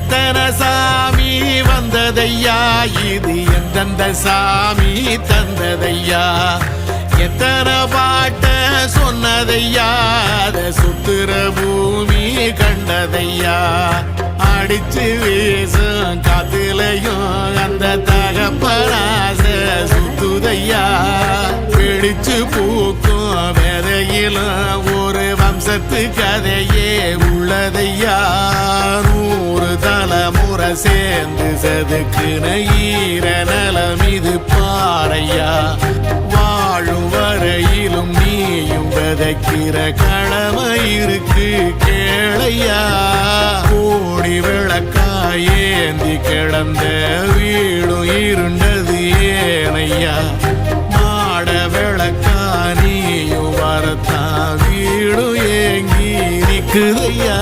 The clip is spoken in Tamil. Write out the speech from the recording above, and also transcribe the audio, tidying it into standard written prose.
எத்தனை சாமி வந்ததையா, இது எந்தெந்த சாமி தந்ததையா, எத்தனை பாட்ட சொன்னதையா, அத சுத்துற பூமி கண்டதையா, அடிச்சு வீசும் காத்துலையும் அந்த தகப்பராச சுத்துதையா, பிடிச்சு பூக்கும் விதையிலும் ஒரு வம்சத்து கதையே உள்ளதையா, 100 தலைமுறை சேர்ந்து செதுக்குன ஈர நலம் இது பாறையா, வாழும் வரையிலும் நீயும் விதைக்கிற கடமை இருக்கு கேளையா, கோடி விளக்காயேந்தி கிடந்த வீடும் இருண்டது ஏனையா, மாட விளக்கா நீயும் வரத்தான் வீடும் ஏங்கி நிக்குதையா.